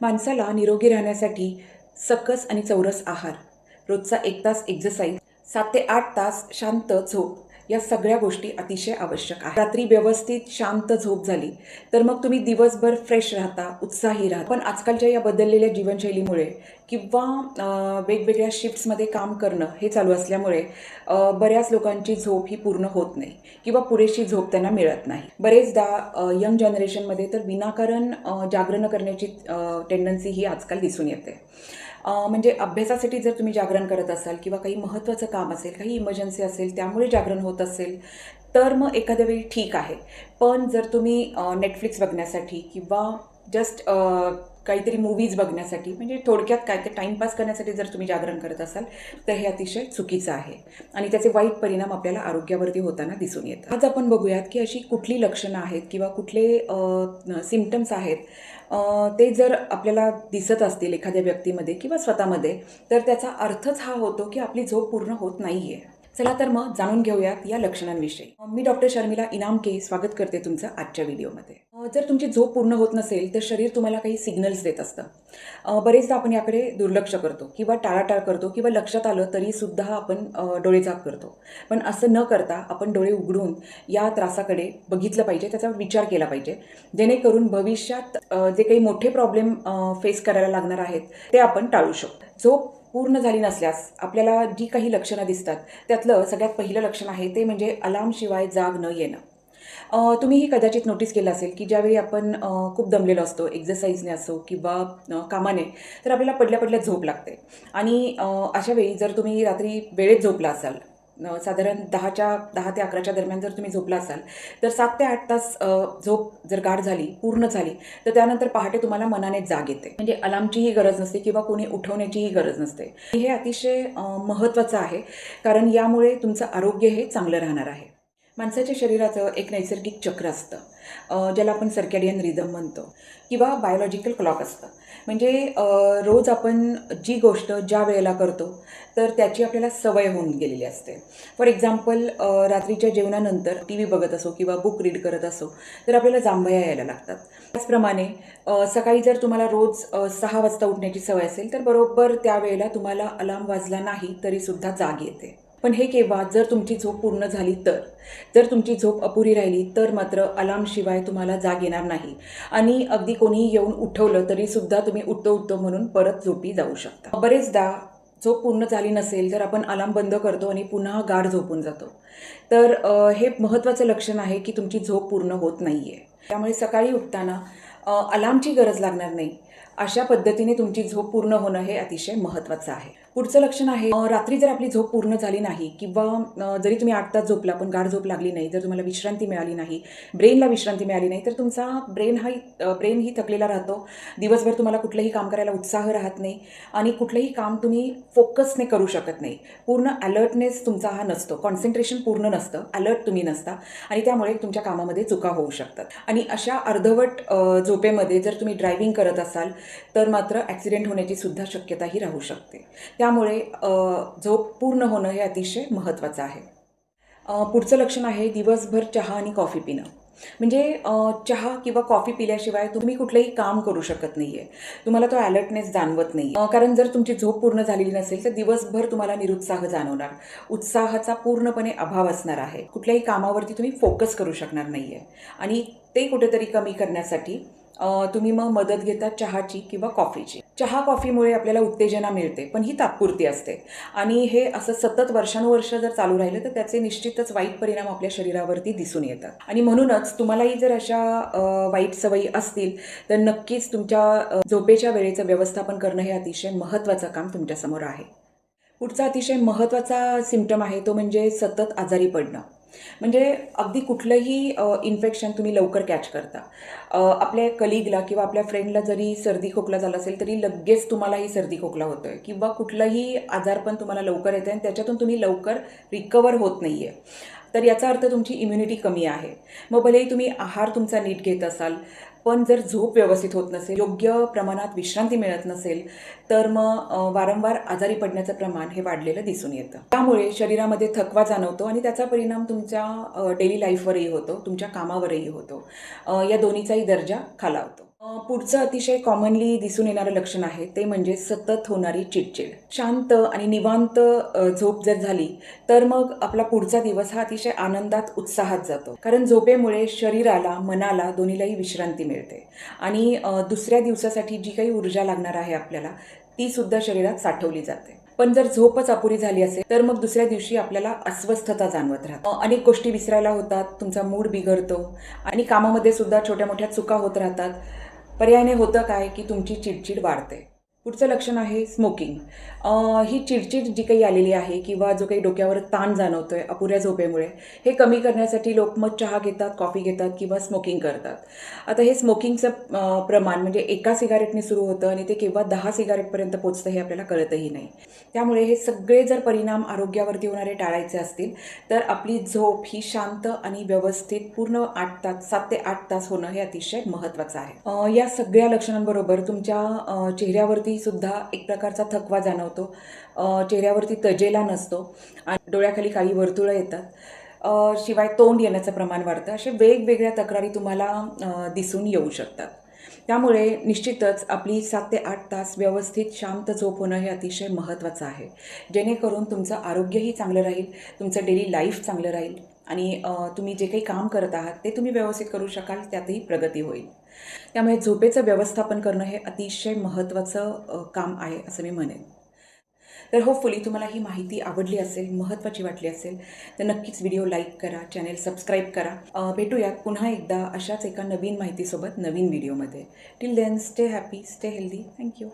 माणसाला निरोगी राहण्यासाठी सकस आणि चौरस आहार, रोजचा 1 तास एक्सरसाइज, 7 ते 8 तास शांत झोप या सगळ्या गोष्टी अतिशय आवश्यक आहेत. रात्री व्यवस्थित शांत झोप झाली तर मग तुम्ही दिवसभर फ्रेश राहता, उत्साही राहता. पण आजकालच्या या बदललेल्या जीवनशैलीमुळे किंवा वेगवेगळ्या शिफ्ट्समध्ये काम करणं हे चालू असल्यामुळे बऱ्याच लोकांची झोप ही पूर्ण होत नाही किंवा पुरेशी झोप त्यांना मिळत नाही. बरेचदा यंग जनरेशनमध्ये तर विनाकारण जागरण करण्याची टेंडन्सी ही आजकाल दिसून येते. म्हणजे अभ्यासासाठी जर तुम्ही जागरण करत असाल किंवा काही महत्त्वाचं काम असेल, काही इमर्जन्सी असेल, त्यामुळे जागरण होत असेल तर मग एखाद्या वेळी ठीक आहे. पण जर तुम्ही नेटफ्लिक्स बघण्यासाठी किंवा जस्ट काहीतरी मूवीज बघण्यासाठी, म्हणजे थोडक्यात काय ते टाईमपास करण्यासाठी जर तुम्ही जागरण करत असाल तर हे अतिशय चुकीचं आहे आणि त्याचे वाईट परिणाम आपल्याला आरोग्यावरती होताना दिसून येतात. आज आपण बघूयात की अशी कुठली लक्षणं आहेत किंवा कुठले सिम्पटम्स आहेत ते जर आपल्याला दिसत असतील एखाद्या व्यक्तीमध्ये किंवा स्वतःमध्ये, तर त्याचा अर्थच हा होतो की आपली झोप पूर्ण होत नाही आहे. चला तर मग जाणून घेऊयात या लक्षणांविषयी. मी डॉक्टर शर्मिला इनामके स्वागत करते तुमचं आजच्या व्हिडिओमध्ये. जर तुमची झोप पूर्ण होत नसेल तर शरीर तुम्हाला काही सिग्नल्स देत असतं. बरेचदा आपण याकडे दुर्लक्ष करतो किंवा टाळाटाळ करतो किंवा लक्षात आलं तरीसुद्धा आपण डोळेझाक करतो. पण असं न करता आपण डोळे उघडून या त्रासाकडे बघितलं पाहिजे, त्याचा विचार केला पाहिजे, जेणेकरून भविष्यात जे काही मोठे प्रॉब्लेम फेस करायला लागणार आहेत ते आपण टाळू शकतो. झोप पूर्ण झाली नसल्यास आपल्याला जी काही लक्षणं दिसतात त्यातलं सगळ्यात पहिलं लक्षण आहे ते म्हणजे अलार्मशिवाय जाग न येणं. तुम्हीही कदाचित नोटीस केलं असेल की ज्यावेळी आपण खूप दमलेलो असतो, एक्झरसाईजने असो किंवा कामाने, तर आपल्याला पडल्या पडल्या झोप लागते. आणि अशा वेळी जर तुम्ही रात्री वेळेत झोपला असाल, साधारण 10 ते 11च्या दरम्यान जर तुम्ही झोपला असाल तर 7 ते 8 तास झोप जर गाढ झाली, पूर्ण झाली, तर त्यानंतर पहाटे तुम्हाला मनाने जाग येते. म्हणजे अलार्मचीही गरज नसते किंवा कोणी उठवण्याचीही गरज नसते. हे अतिशय महत्त्वाचं आहे, कारण यामुळे तुमचं आरोग्य हे चांगलं राहणार आहे. माणसाच्या शरीराचं एक नैसर्गिक चक्र असतं, ज्याला आपण सर्कॅडियन रिदम म्हणतो किंवा बायोलॉजिकल क्लॉक असतं. म्हणजे रोज आपण जी गोष्ट ज्या वेळेला करतो तर त्याची आपल्याला सवय होऊन गेलेली असते. फॉर एक्झाम्पल, रात्रीच्या जेवणानंतर टी व्ही बघत असो किंवा बुक रीड करत असो तर आपल्याला जांभया यायला लागतात. त्याचप्रमाणे सकाळी जर तुम्हाला रोज 6 वाजता उठण्याची सवय असेल तर बरोबर त्यावेळेला तुम्हाला अलार्म वाजला नाही तरीसुद्धा जाग येते. पण हे केव्हा, जर तुमची झोप पूर्ण झाली तर. जर तुमची झोप अपुरी राहिली तर मात्र अलार्मशिवाय तुम्हाला जाग येणार नाही आणि अगदी कोणीही येऊन उठवलं तरीसुद्धा तुम्ही उठतो म्हणून परत झोपी जाऊ शकता. बरेचदा झोप पूर्ण झाली नसेल तर आपण अलार्म बंद करतो आणि पुन्हा गाढ झोपून जातो. तर हे महत्त्वाचं लक्षण आहे की तुमची झोप पूर्ण होत नाही आहे. त्यामुळे सकाळी उठताना अलार्मची गरज लागणार नाही, अशा पद्धतीने तुमची झोप पूर्ण होणं हे अतिशय महत्त्वाचं आहे. पुढचं लक्षण आहे, रात्री जर आपली झोप पूर्ण झाली नाही किंवा जरी तुम्ही 8 तास झोपला पण गाढ झोप लागली नाही, जर तुम्हाला विश्रांती मिळाली नाही, ब्रेनला विश्रांती मिळाली नाही, तर तुमचा ब्रेन ही थकलेला राहतो. दिवसभर तुम्हाला कुठलंही काम करायला उत्साह राहत नाही आणि कुठलंही काम तुम्ही फोकसने करू शकत नाही. पूर्ण अलर्टनेस तुमचा हा नसतो, कॉन्सन्ट्रेशन पूर्ण नसतं, अलर्ट तुम्ही नसता आणि त्यामुळे तुमच्या कामामध्ये चुका होऊ शकतात. आणि अशा अर्धवट झोपेमध्ये जर तुम्ही ड्रायव्हिंग करत असाल तर मात्र ॲक्सिडेंट होण्याची सुद्धा शक्यताही राहू शकते. त्यामुळे झोप पूर्ण होणं हे अतिशय महत्त्वाचं आहे. पुढचं लक्षण आहे दिवसभर चहा आणि कॉफी पिणं. म्हणजे चहा किंवा कॉफी पिल्याशिवाय तुम्ही कुठलंही काम करू शकत नाही आहे. तुम्हाला तो अलर्टनेस जाणवत नाही. कारण जर तुमची झोप पूर्ण झालेली नसेल तर दिवसभर तुम्हाला निरुत्साह जाणवणार, उत्साहाचा पूर्णपणे अभाव असणार आहे. कुठल्याही कामावरती तुम्ही फोकस करू शकणार नाही आहे आणि ते कुठेतरी कमी करण्यासाठी तुम्ही मग मदत घेता चहाची किंवा कॉफीची. चहा कॉफीमुळे आपल्याला उत्तेजना मिळते, पण ही तात्पुरती असते आणि हे असं सतत वर्षानुवर्ष जर चालू राहिलं तर त्याचे निश्चितच वाईट परिणाम आपल्या शरीरावरती दिसून येतात. आणि म्हणूनच तुम्हालाही जर अशा वाईट सवयी असतील तर नक्कीच तुमच्या झोपेच्या वेळेचं व्यवस्थापन करणं हे अतिशय महत्त्वाचं काम तुमच्यासमोर आहे. पुढचा अतिशय महत्त्वाचा सिम्पटम आहे तो म्हणजे सतत आजारी पडणं. म्हणजे अगदी कुठलंही इन्फेक्शन तुम्ही लवकर कॅच करता. आपल्या कलिगला किंवा आपल्या फ्रेंडला जरी सर्दी खोकला झाला असेल तरी लगेच तुम्हालाही सर्दी खोकला होतोय किंवा कुठलंही आजारपण तुम्हाला लवकर येतं आणि त्याच्यातून तुम्ही लवकर रिकवर होत नाही आहे. तर याचा अर्थ तुमची इम्युनिटी कमी आहे. मग भलेही तुम्ही आहार तुमचा नीट घेत असाल, पण जर झोप व्यवस्थित होत नसेल, योग्य प्रमाणात विश्रांती मिळत नसेल तर मग वारंवार आजारी पडण्याचं प्रमाण हे वाढलेलं दिसून येतं. त्यामुळे शरीरामध्ये थकवा जाणवतो आणि त्याचा परिणाम तुमच्या डेली लाईफवरही होतो, तुमच्या कामावरही होतो. या दोन्हीचाही दर्जा खालावतो. पुढचं अतिशय कॉमनली दिसून येणारं लक्षण आहे ते म्हणजे सतत होणारी चिडचिड. शांत आणि निवांत झोप जर झाली तर मग आपला पुढचा दिवस हा अतिशय आनंदात, उत्साहात जातो. कारण झोपेमुळे शरीराला, मनाला दोन्हीलाही विश्रांती मिळते आणि दुसऱ्या दिवसासाठी जी काही ऊर्जा लागणार आहे आपल्याला ती सुद्धा शरीरात साठवली जाते. पण जर झोपच अपुरी झाली असेल तर मग दुसऱ्या दिवशी आपल्याला अस्वस्थता जाणवत राहते. अनेक गोष्टी विसरायला होतात, तुमचा मूड बिघडतो आणि कामामध्ये सुद्धा छोट्या मोठ्या चुका होत राहतात. पर्यायाने होतं काय की तुमची चिडचिड वाढते. पुढचं लक्षण आहे स्मोकिंग. ही चिडचिड जी काही आलेली आहे किंवा जो काही डोक्यावर ताण जाणवतोय अपुऱ्या झोपेमुळे, हे कमी करण्यासाठी लोक मग चहा घेतात, कॉफी घेतात किंवा स्मोकिंग करतात. आता हे स्मोकिंगचं प्रमाण म्हणजे एका सिगारेटने सुरू होतं आणि ते केव्हा 10 सिगारेटपर्यंत पोचतं हे आपल्याला कळतही नाही. त्यामुळे हे सगळे जर परिणाम आरोग्यावरती होणारे टाळायचे असतील तर आपली झोप ही शांत आणि व्यवस्थित पूर्ण 8 तास 7 ते 8 तास होणं हे अतिशय महत्त्वाचं आहे. या सगळ्या लक्षणांबरोबर तुमच्या चेहऱ्यावरती सुद्धा एक प्रकारचा थकवा जाणवतो. चेहऱ्यावरती तजेला नसतो आणि डोळ्याखाली काळी वर्तुळं येतात. शिवाय तोंड येण्याचं प्रमाण वाढतं. अशा वेगवेगळ्या तक्रारी तुम्हाला दिसून येऊ शकतात. त्यामुळे निश्चितच आपली 7 ते 8 तास व्यवस्थित शांत झोप होणं हे अतिशय महत्त्वाचं आहे. जेणेकरून तुमचं आरोग्यही चांगलं राहील, तुमचं डेली लाईफ चांगलं राहील आणि तुम्ही जे काही काम करत आहात ते तुम्ही व्यवस्थित करू शकाल, त्यातही प्रगती होईल. त्यामुळे झोपेचं व्यवस्थापन करणं हे अतिशय महत्त्वाचं काम आहे असं मी म्हणेन. तर होपफुली तुम्हाला ही माहिती आवडली असेल, महत्त्वाची वाटली असेल तर नक्कीच व्हिडिओ लाईक करा, चॅनेल सबस्क्राईब करा. भेटूयात पुन्हा एकदा अशाच एका नवीन माहितीसोबत नवीन व्हिडिओमध्ये. Till then stay happy, stay healthy. Thank you.